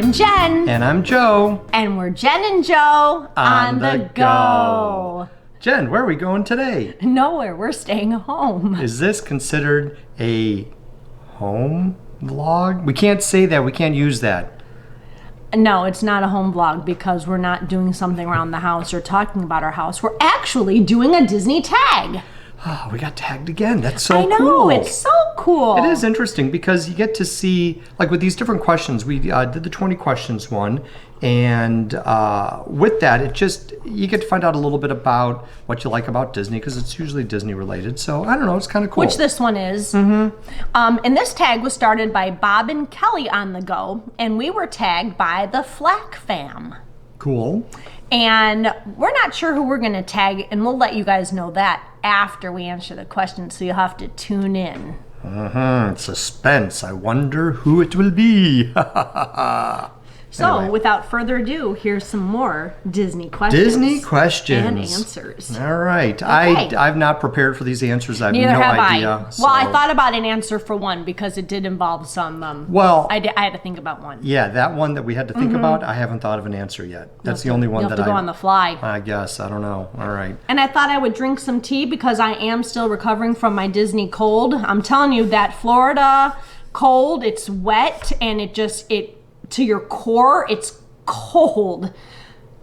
I'm Jen. And I'm Joe. And we're Jen and Joe on the go. Jen, where are we going today? Nowhere. We're staying home. Is this considered a home vlog? We can't say that. We can't use that. No, it's not a home vlog because we're not doing something around the house or talking about our house. We're actually doing a Disney tag. Oh, we got tagged again. That's so cool. I know, it's so cool. It is interesting because you get to see, like with these different questions, we did the 20 questions one, and with that, you get to find out a little bit about what you like about Disney because it's usually Disney related. So I don't know, it's kind of cool. Which this one is. Mm-hmm. And this tag was started by Bob and Kelly on the go, and we were tagged by the Flack Fam. Cool. And we're not sure who we're going to tag, and we'll let you guys know that after we answer the question, so you'll have to tune in. Suspense. I wonder who it will be. So, Anyway. without further ado, here's some more Disney questions. Disney questions. And answers. All right. Okay. I've not prepared for these answers. I have Neither no have idea. I. Well, I thought about an answer for one because it did involve some. I had to think about one. Yeah, that one that we had to think about, I haven't thought of an answer yet. That's the only one you'll that have to go on the fly. I guess. I don't know. All right. And I thought I would drink some tea because I am still recovering from my Disney cold. I'm telling you, that Florida cold, it's wet and it to your core, it's cold.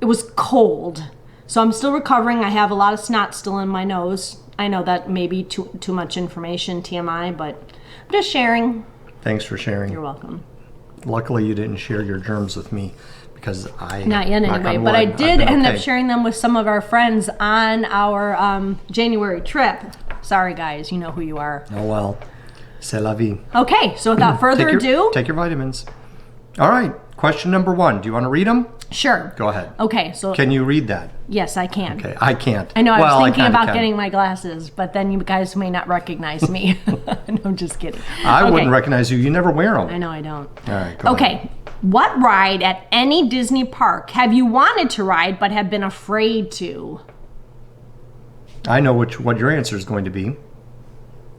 It was cold. So I'm still recovering. I have a lot of snot still in my nose. I know that may be too much information, TMI, but I'm just sharing. Thanks for sharing. You're welcome. Luckily, you didn't share your germs with me because Not yet anyway, but I did end up sharing them with some of our friends on our January trip. Sorry, guys. You know who you are. Oh, well. C'est la vie. Okay, so without further ado. Take your vitamins. All right. Question number 1. Do you want to read them? Sure. Go ahead. Okay, so. Can you read that? Yes, I can. Okay, I can't. I know, I was thinking about getting my glasses, but then you guys may not recognize me. No, I'm just kidding. I wouldn't recognize you. You never wear them. I know I don't. All right, go ahead. What ride at any Disney park have you wanted to ride but have been afraid to? I know what your answer is going to be.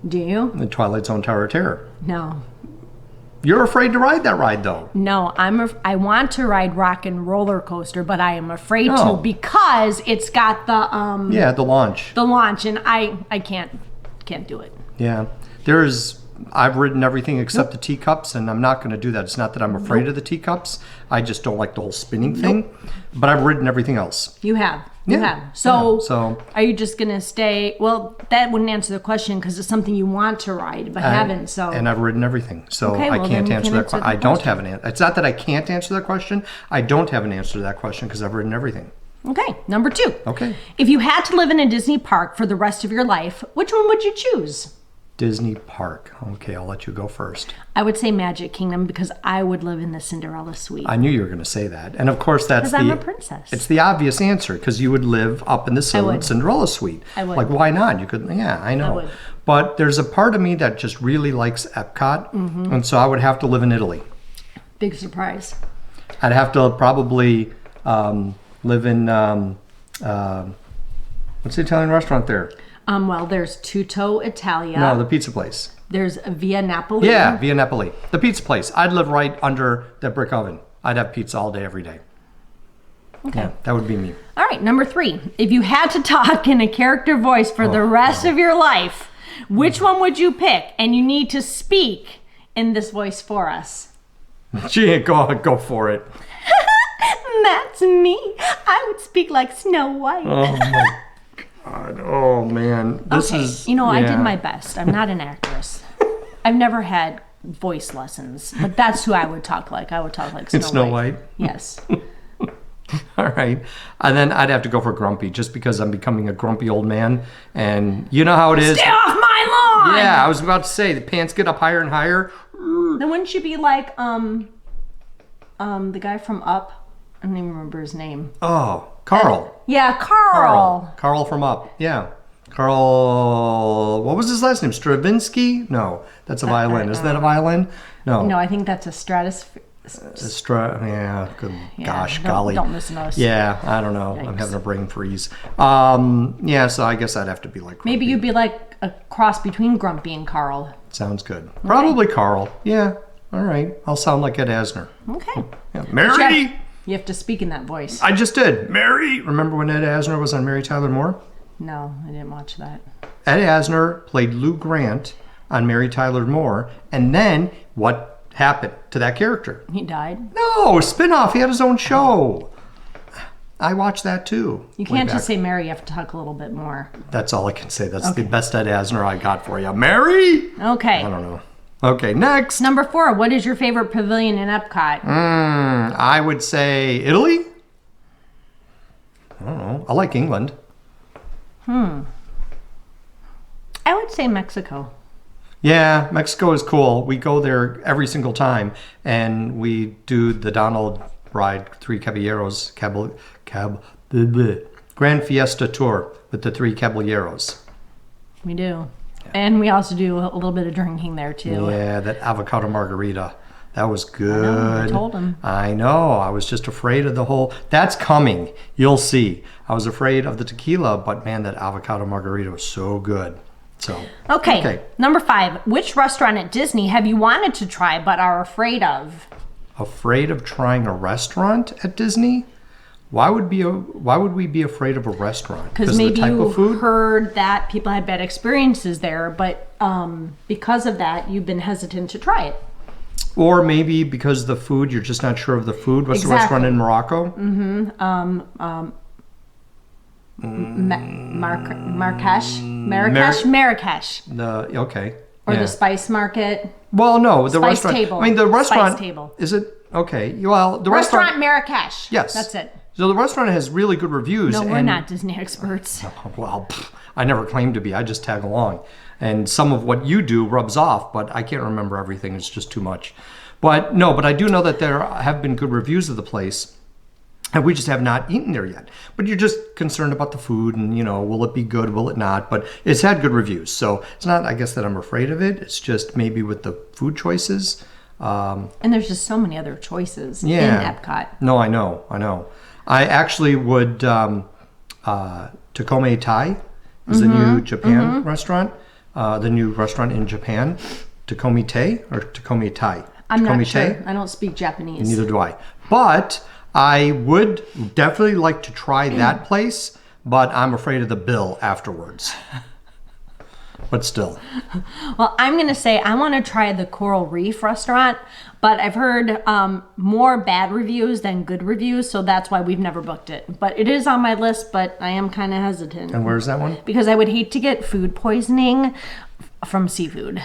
Do you? The Twilight Zone Tower of Terror. No. You're afraid to ride that ride, though. No, I want to ride Rock and Roller Coaster, but I am afraid to because it's got the the launch. The launch, and I can't do it. Yeah, I've ridden everything except the teacups, and I'm not going to do that. It's not that I'm afraid of the teacups. I just don't like the whole spinning thing. But I've ridden everything else. You have. You have. So, are you just going to stay? Well, that wouldn't answer the question because it's something you want to ride but haven't. So. And I've ridden everything. So I can't answer that question. I don't have an answer. It's not that I can't answer that question. I don't have an answer to that question because I've ridden everything. Okay, number 2. Okay. If you had to live in a Disney park for the rest of your life, which one would you choose? Disney park. Okay, I'll let you go first. I would say Magic Kingdom because I would live in the Cinderella suite. I knew you were going to say that. And of course, that's I'm a princess. It's the obvious answer because you would live up in the Cinderella suite. I would. Like, why not? You could, yeah, I know. I would. But there's a part of me that just really likes Epcot. Mm-hmm. And so I would have to live in Italy. Big surprise. I'd have to probably live in, what's the Italian restaurant there? Well, there's Tutto Italia. No, the pizza place. There's Via Napoli. Yeah, Via Napoli. The pizza place. I'd live right under that brick oven. I'd have pizza all day, every day. Okay. Yeah, that would be me. All right, number 3. If you had to talk in a character voice for the rest of your life, which one would you pick? And you need to speak in this voice for us. Gee, go for it. That's me. I would speak like Snow White. Oh, my God. Oh, man. This is... I did my best. I'm not an actress. I've never had voice lessons, but that's who I would talk like. I would talk like Snow White. It's Snow White? Yes. All right. And then I'd have to go for grumpy, just because I'm becoming a grumpy old man. And you know how it is. Stay off my lawn! Yeah, I was about to say, the pants get up higher and higher. Then wouldn't you be like the guy from Up? I don't even remember his name. Oh, Carl. Yeah, Carl. Carl from Up. Yeah. Carl, what was his last name? Stravinsky? No, that's a violin. Isn't that a violin? No. No, I think that's a stratosphere. Golly. Don't listen to us. Yeah, I don't know. Yikes. I'm having a brain freeze. Yeah, so I guess I'd have to be like Grumpy. Maybe you'd be like a cross between Grumpy and Carl. Sounds good. Probably Carl. Yeah. All right. I'll sound like Ed Asner. Okay. Yeah. Mary! You have to speak in that voice. I just did. Mary! Remember when Ed Asner was on Mary Tyler Moore? No, I didn't watch that. Ed Asner played Lou Grant on Mary Tyler Moore. And then what happened to that character? He died. No, spinoff. He had his own show. I watched that too. You can't just say Mary. You have to talk a little bit more. That's all I can say. That's the best Ed Asner I got for you. Mary! Okay. I don't know. Okay, next. Number 4. What is your favorite pavilion in Epcot? I would say Italy. I don't know. I like England. I would say Mexico. Yeah, Mexico is cool. We go there every single time, and we do the Donald ride, Three Caballeros, Grand Fiesta Tour with the Three Caballeros. We do. And we also do a little bit of drinking there, too. Yeah, that avocado margarita. That was good. I told him. I know. I was just afraid of the whole... That's coming. You'll see. I was afraid of the tequila, but man, that avocado margarita was so good. So Okay. Number 5. Which restaurant at Disney have you wanted to try but are afraid of? Afraid of trying a restaurant at Disney? Why would we be afraid of a restaurant? Because maybe you heard that people had bad experiences there, but because of that, you've been hesitant to try it. Or maybe because the food, you're just not sure of the food. What's the restaurant in Morocco? Marrakesh. Okay. Or the Spice Market. Well, no, the Spice restaurant. Table. I mean, the restaurant. Spice Table. Is it okay? Well, the Restaurant Marrakesh. Yes, that's it. So the restaurant has really good reviews. No, we're not Disney experts. Well, I never claimed to be. I just tag along. And some of what you do rubs off, but I can't remember everything. It's just too much. But I do know that there have been good reviews of the place. And we just have not eaten there yet. But you're just concerned about the food and, will it be good, will it not? But it's had good reviews. So it's not, I guess, that I'm afraid of it. It's just maybe with the food choices. And there's just so many other choices in Epcot. No, I know. I actually would, Takome Thai is the new Japan restaurant. The new restaurant in Japan. Takome Thai or Takome Thai? I'm Takome not sure. Thai? I don't speak Japanese. Neither do I. But I would definitely like to try that place, but I'm afraid of the bill afterwards. But still. Well, I'm going to say I want to try the Coral Reef restaurant, but I've heard more bad reviews than good reviews, so that's why we've never booked it. But it is on my list, but I am kind of hesitant. And where's that one? Because I would hate to get food poisoning from seafood.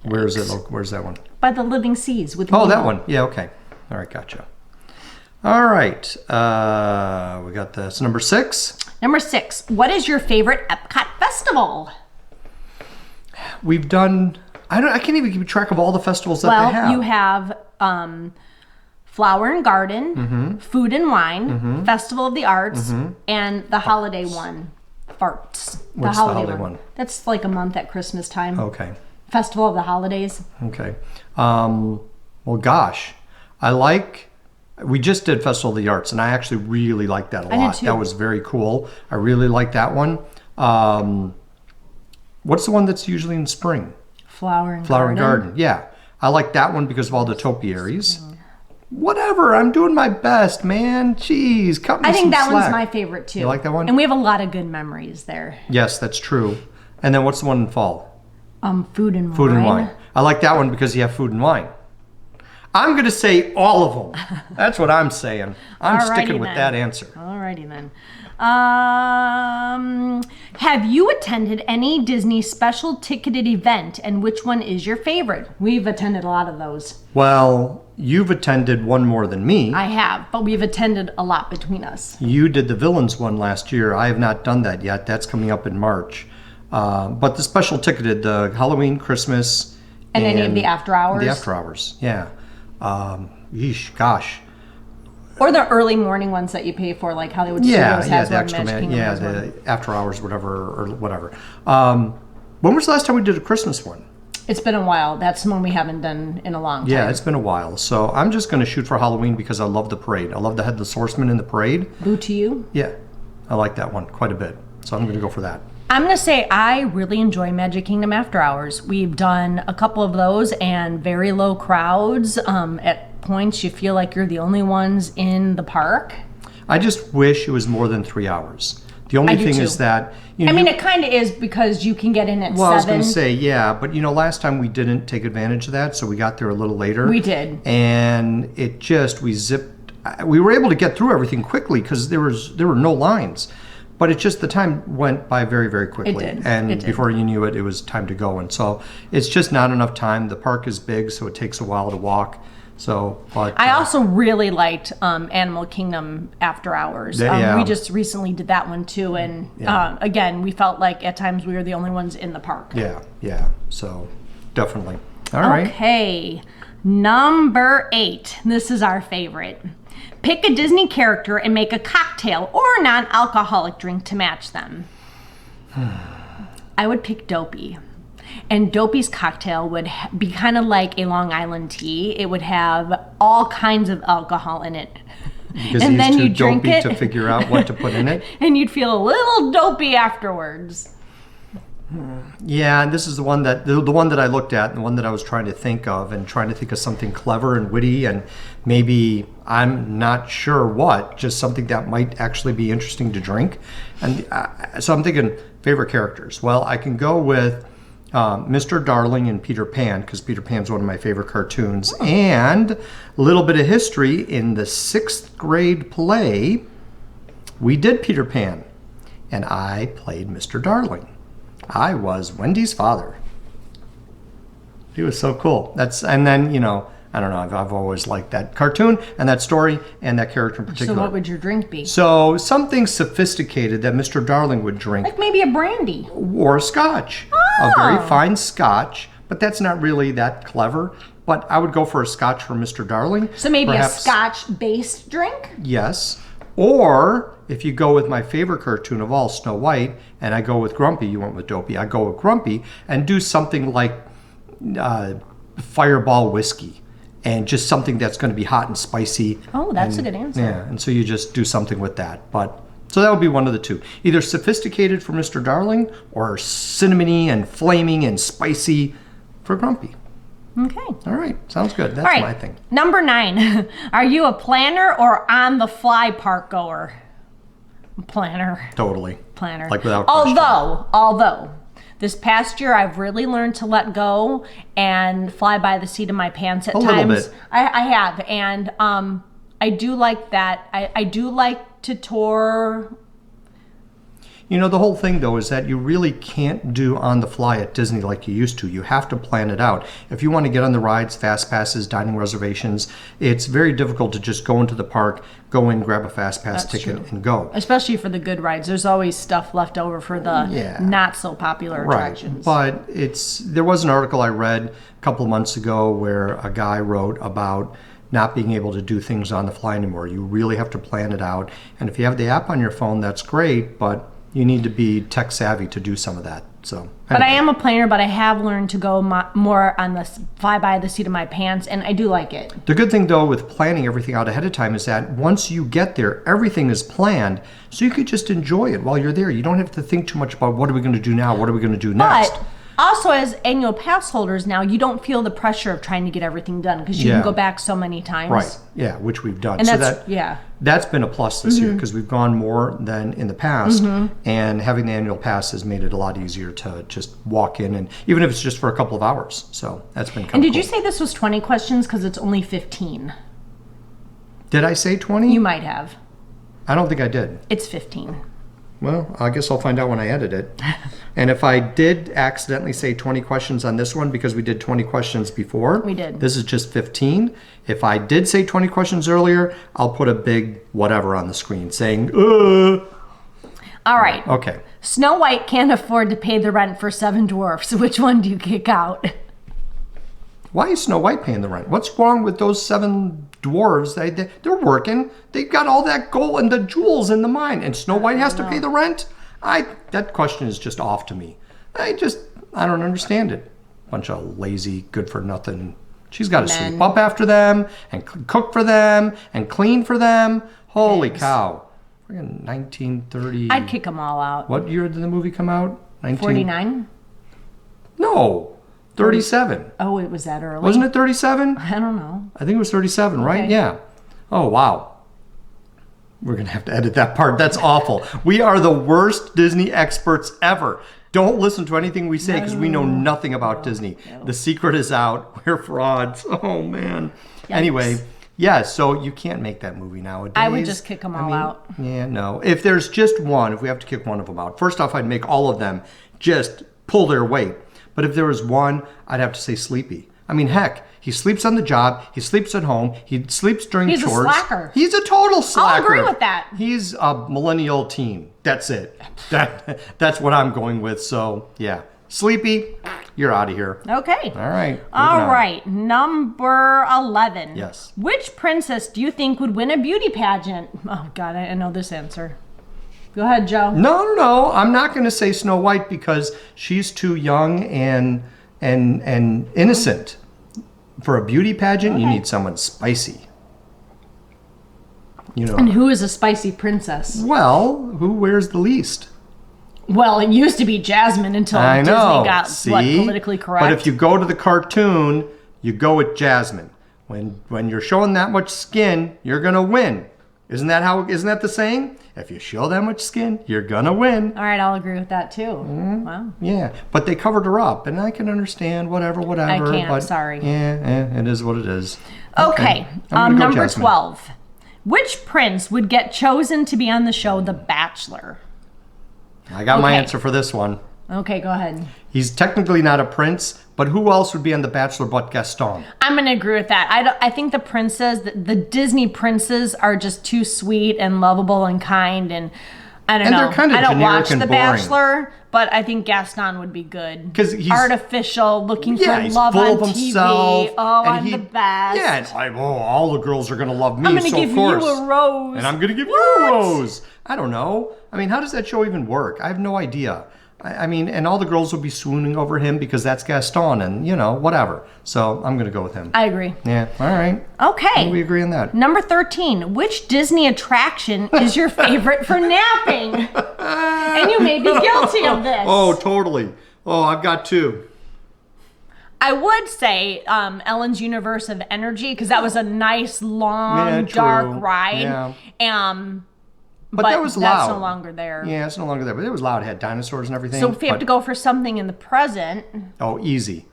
Where's it? Where's that one? By the Living Seas with Oh, Nemo. that one. Yeah, okay. All right, gotcha. All right. We got this. Number 6. Number 6. What is your favorite Epcot festival? We've done... I can't even keep track of all the festivals that they have. Well, you have Flower and Garden, Food and Wine, Festival of the Arts, and the holiday one, Farts. What's the holiday one? That's like a month at Christmas time. Okay. Festival of the Holidays. Okay. Well, gosh. We just did Festival of the Arts, and I actually really liked that a lot. I did too. That was very cool. I really liked that one. What's the one that's usually in spring? Flower and Garden. Yeah. I like that one because of all the topiaries. Whatever. I'm doing my best, man. Jeez, cut me I think some that slack. one's my favorite too. You like that one? And we have a lot of good memories there. Yes, that's true. And then what's the one in fall? Food and Wine. Food and Wine. I like that one because you have food and wine. I'm going to say all of them. That's what I'm saying. I'm sticking with that answer. Alrighty then. Have you attended any Disney special ticketed event, and which one is your favorite? We've attended a lot of those. Well, you've attended one more than me. I have, but we've attended a lot between us. You did the Villains one last year. I have not done that yet. That's coming up in March. But the special ticketed, the Halloween, Christmas, and any of the after hours? The after hours, yeah. Gosh. Or the early morning ones that you pay for, like Hollywood Studios has the one, extra Magic Kingdom has one. the after hours, whatever. When was the last time we did a Christmas one? It's been a while. That's one we haven't done in a long time. Yeah, it's been a while. So I'm just going to shoot for Halloween because I love the parade. I love the Headless Horseman in the parade. Boo to you? Yeah, I like that one quite a bit. So I'm going to go for that. I'm going to say I really enjoy Magic Kingdom After Hours. We've done a couple of those and very low crowds. At points, you feel like you're the only ones in the park. I just wish it was more than 3 hours. The only thing is that... I mean, it kind of is because you can get in at 7. Well, I was going to say, yeah, but last time we didn't take advantage of that, so we got there a little later. We did. And we were able to get through everything quickly because there were no lines. But it's just the time went by very, very quickly. It did. And before you knew it, it was time to go. And so it's just not enough time. The park is big, so it takes a while to walk. So, but, I also really liked Animal Kingdom After Hours. We just recently did that one too. And again, we felt like at times we were the only ones in the park. Yeah. So definitely. All right. Okay. Number 8. This is our favorite. Pick a Disney character and make a cocktail or a non-alcoholic drink to match them. I would pick Dopey. And Dopey's cocktail would be kind of like a Long Island tea. It would have all kinds of alcohol in it. Because and he's then too you drink dopey it to figure out what to put in it. And you'd feel a little dopey afterwards. Yeah, and this is the one that I looked at, and the one that I was trying to think of, and trying to think of something clever and witty, and maybe I'm not sure what, just something that might actually be interesting to drink. And so I'm thinking favorite characters. Well, I can go with Mr. Darling and Peter Pan, because Peter Pan's one of my favorite cartoons, and a little bit of history. In the 6th grade play, we did Peter Pan, and I played Mr. Darling. I was Wendy's father. He was so cool. And then, I don't know, I've always liked that cartoon and that story and that character in particular. So what would your drink be? So something sophisticated that Mr. Darling would drink. Like maybe a brandy. Or a scotch. A very fine scotch, but that's not really that clever. But I would go for a scotch for Mr. Darling. So maybe a scotch-based drink? Yes. Or if you go with my favorite cartoon of all, Snow White, and I go with Grumpy, you went with Dopey, I go with Grumpy, and do something like Fireball whiskey, and just something that's going to be hot and spicy. Oh, that's a good answer. Yeah, and so you just do something with that. So that would be one of the two. Either sophisticated for Mr. Darling, or cinnamony and flaming and spicy for Grumpy. Okay. All right. Sounds good. That's my thing. Number 9. Are you a planner or on-the-fly park goer? Planner. Totally. Planner. Like without question. Although, this past year I've really learned to let go and fly by the seat of my pants at times. A little bit. I have. And I do like that. I do like to tour. The whole thing, though, is that you really can't do on the fly at Disney like you used to. You have to plan it out. If you want to get on the rides, fast passes, dining reservations, it's very difficult to just go into the park, go in, grab a fast pass ticket, and go. Especially for the good rides. There's always stuff left over for the not so popular attractions. But there was an article I read a couple of months ago where a guy wrote about not being able to do things on the fly anymore. You really have to plan it out. And if you have the app on your phone, that's great, but you need to be tech savvy to do some of that. So, anyway. But I am a planner, but I have learned to go more on the fly by the seat of my pants, and I do like it. The good thing, though, with planning everything out ahead of time is that once you get there, everything is planned, so you could just enjoy it while you're there. You don't have to think too much about what are we going to do now, what are we going to do next. But also, as annual pass holders now, you don't feel the pressure of trying to get everything done because you can go back so many times. Right, yeah, which we've done. And so that's been a plus this year because we've gone more than in the past, and having the annual pass has made it a lot easier to just walk in, and even if it's just for a couple of hours. So that's been kind of cool. And did you say this was 20 questions because it's only 15? Did I say 20? You might have. I don't think I did. It's 15. Well, I guess I'll find out when I edit it. And if I did accidentally say 20 questions on this one because we did 20 questions before. We did. This is just 15. If I did say 20 questions earlier, I'll put a big whatever on the screen saying, All right. Okay. Snow White can't afford to pay the rent for 7 dwarfs. Which one do you kick out? Why is Snow White paying the rent? What's wrong with those 7 dwarves? They're working. They've got all that gold and the jewels in the mine, and Snow White has to pay the rent? That question is just off to me. I don't understand it. Bunch of lazy, good-for-nothing. She's got to sweep up after them and cook for them and clean for them. Holy cow. Friggin' 1930. I'd kick them all out. What year did the movie come out? 49? No, 37. Oh, it was that early? Wasn't it 37? I don't know. I think it was 37, right? Okay. Yeah. Oh, wow. We're going to have to edit that part. That's awful. We are the worst Disney experts ever. Don't listen to anything we say because we know nothing about Disney. No. The secret is out. We're frauds. Oh, man. Yikes. Anyway, yeah, so you can't make that movie nowadays. I would just kick them all out. Yeah, no. If there's just one, if we have to kick one of them out, first off, I'd make all of them just pull their weight. But if there was one, I'd have to say Sleepy. I mean, heck, he sleeps on the job. He sleeps at home. He sleeps during chores. He's a slacker. He's a total slacker. I'll agree with that. He's a millennial teen. That's it. That's what I'm going with. So, yeah. Sleepy, you're out of here. Okay. All right. All right. Number 11. Yes. Which princess do you think would win a beauty pageant? Oh, God, I know this answer. Go ahead, Joe. No. I'm not going to say Snow White because she's too young and innocent. For a beauty pageant, you need someone spicy. You know. And who is a spicy princess? Well, who wears the least? Well, it used to be Jasmine until Disney got politically correct. But if you go to the cartoon, you go with Jasmine. When you're showing that much skin, you're gonna win. Isn't that the saying? If you show that much skin, you're gonna win. All right, I'll agree with that too. Mm-hmm. Wow. Yeah, but they covered her up, and I can understand whatever. I can't. But sorry. Yeah, it is what it is. Okay. Number Jasmine. 12. Which prince would get chosen to be on the show The Bachelor? I got my answer for this one. Okay, go ahead. He's technically not a prince, but who else would be on The Bachelor but Gaston? I'm going to agree with that. I think the princes, the Disney princes are just too sweet and lovable and kind, and I don't know. They're kind of I don't generic watch and The boring. Bachelor, but I think Gaston would be good. Because he's artificial, looking for he's love full on of TV. himself. Oh, and I'm the best. Yeah, it's like, all the girls are going to love me, I'm going to give of course. you a rose. And I'm going to give you a rose. I don't know. I mean, how does that show even work? I have no idea. I mean, and all the girls will be swooning over him because that's Gaston and, whatever. So I'm going to go with him. I agree. Yeah, all right. Okay. We agree on that. Number 13. Which Disney attraction is your favorite for napping? And you may be guilty of this. Oh, totally. Oh, I've got two. I would say Ellen's Universe of Energy because that was a nice, long, true. dark ride. Yeah. But that was loud. That's no longer there. Yeah, it's no longer there. But it was loud. It had dinosaurs and everything. So if you have to go for something in the present. Oh, easy.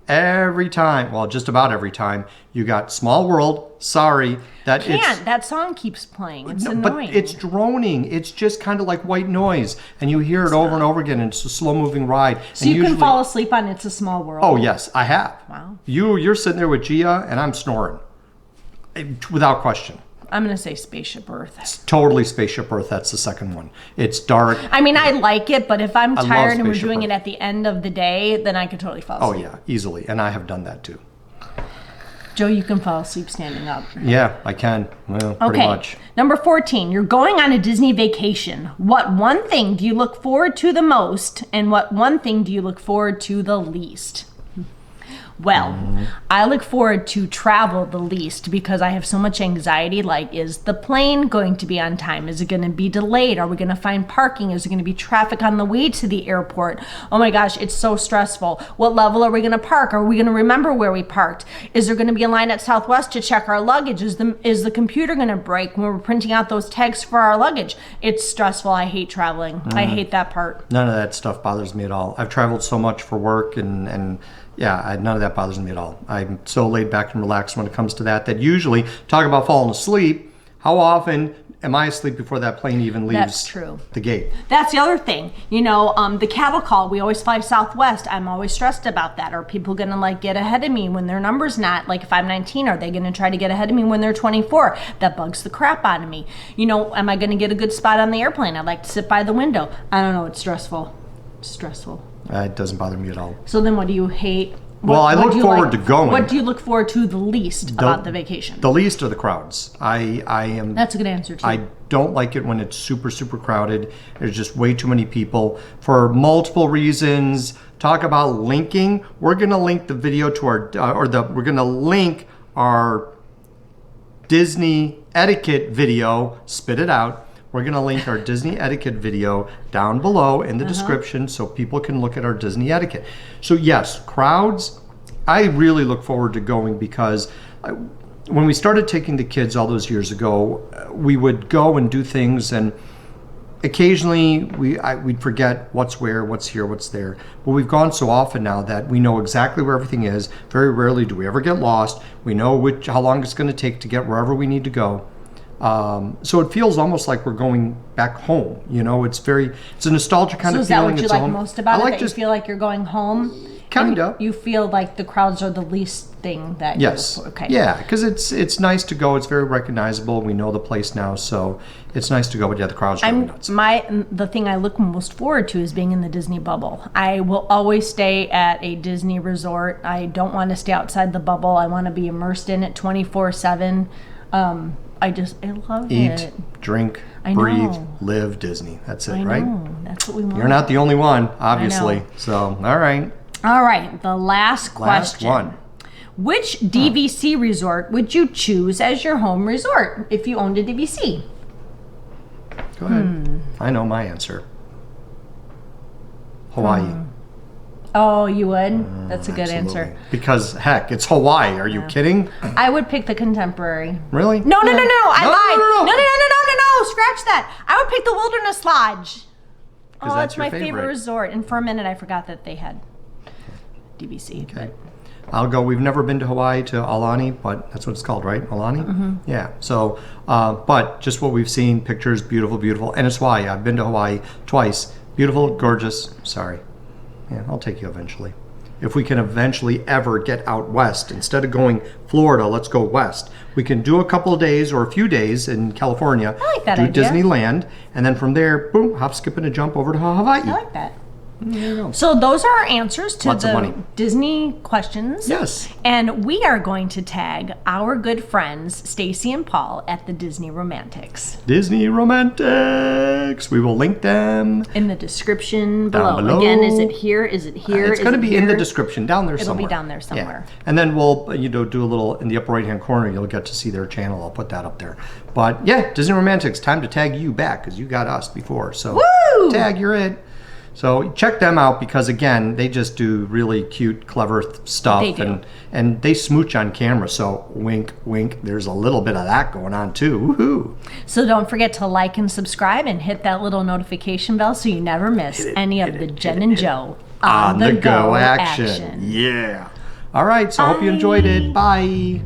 Every time, well, just about every time, you got Small World. Sorry. That song keeps playing. It's annoying. But it's droning. It's just kind of like white noise. And you hear it over and over again. And it's a slow-moving ride. So you can fall asleep on It's a Small World. Oh, yes, I have. Wow. You're sitting there with Gia, and I'm snoring. Without question. I'm going to say Spaceship Earth. It's totally Spaceship Earth. That's the second one. It's dark. I mean, I like it, but if I'm tired and we're Spaceship doing Earth. it at the end of the day, then I could totally fall asleep. Oh, yeah, easily. And I have done that, too. Joe, you can fall asleep standing up. Yeah, I can. Well, pretty much. Number 14, you're going on a Disney vacation. What one thing do you look forward to the most, and what one thing do you look forward to the least? Well, I look forward to travel the least because I have so much anxiety. Like, is the plane going to be on time? Is it going to be delayed? Are we going to find parking? Is there going to be traffic on the way to the airport? Oh my gosh, it's so stressful. What level are we going to park? Are we going to remember where we parked? Is there going to be a line at Southwest to check our luggage? Is the computer going to break when we're printing out those tags for our luggage? It's stressful. I hate traveling. I hate that part. None of that stuff bothers me at all. I've traveled so much for work and yeah, none of that bothers me at all. I'm so laid back and relaxed when it comes to that usually, talk about falling asleep, how often am I asleep before that plane even leaves That's true. the gate? That's the other thing. The cattle call, we always fly Southwest. I'm always stressed about that. Are people going to get ahead of me when their number's not, if I'm 19, are they going to try to get ahead of me when they're 24? That bugs the crap out of me. Am I going to get a good spot on the airplane? I like to sit by the window. I don't know. It's stressful. It doesn't bother me at all. So then what do you hate? I look forward to going. What do you look forward to the least about the vacation? The least are the crowds. That's a good answer too. I don't like it when it's super, super crowded. There's just way too many people for multiple reasons. Talk about linking. We're going to link the video to we're going to link our Disney etiquette video. Spit it out. we're going to link our Disney etiquette video down below in the description so people can look at our Disney etiquette. So yes, crowds, I really look forward to going because when we started taking the kids all those years ago, we would go and do things, and occasionally we'd forget what's where, what's here, what's there. But we've gone so often now that we know exactly where everything is. Very rarely do we ever get lost. We know how long it's going to take to get wherever we need to go. So it feels almost like we're going back home. You know, it's a nostalgia kind of feeling. So is that what you like most about it? That you feel like you're going home? Kind of. You feel like the crowds are the least thing that yes. Okay. Yeah, because it's nice to go. It's very recognizable. We know the place now, so it's nice to go. But yeah, the crowds are nuts. The thing I look most forward to is being in the Disney bubble. I will always stay at a Disney resort. I don't want to stay outside the bubble. I want to be immersed in it 24/7. I love it. Eat, drink, breathe, live Disney. That's it, right? That's what we want. You're not the only one, obviously. So, all right. All right, the last question. Last one. Which DVC resort would you choose as your home resort if you owned a DVC? Go ahead. I know my answer. Hawaii. Oh, you would? That's a good answer. Because, heck, it's Hawaii. Are you kidding? I would pick the Contemporary. Really? No, I lied. No, scratch that. I would pick the Wilderness Lodge. Oh, that's it's my favorite resort. And for a minute, I forgot that they had DVC. Okay. I'll go. We've never been to Hawaii, to Aulani, but that's what it's called, right? Aulani? Mm-hmm. Yeah. So, but just what we've seen, pictures, beautiful, beautiful. And it's Hawaii. I've been to Hawaii twice. Beautiful, gorgeous. Sorry. Yeah, I'll take you eventually. If we can eventually ever get out west, instead of going Florida, let's go west. We can do a couple of days or a few days in California. I like that idea. Disneyland, and then from there, boom, hop, skip, and a jump over to Hawaii. I like that. There you go. So those are our answers to Lots of money. the Disney questions. Yes. And we are going to tag our good friends Stacy and Paul at the Disney Romantics. Disney Romantics. We will link them in the description below. Down below. Again, is it here? Is it here? It's going to be in the description down there somewhere. It'll be down there somewhere. Yeah. And then we'll do a little in the upper right hand corner. You'll get to see their channel. I'll put that up there. But yeah, Disney Romantics. Time to tag you back because you got us before. So woo! Tag, you're it. So check them out because again, they just do really cute, clever stuff. They do. And they smooch on camera. So wink, wink. There's a little bit of that going on too. Woohoo! So don't forget to like and subscribe and hit that little notification bell so you never miss any of the Jen and Joe on the go action. Yeah. All right. So I hope you enjoyed it. Bye.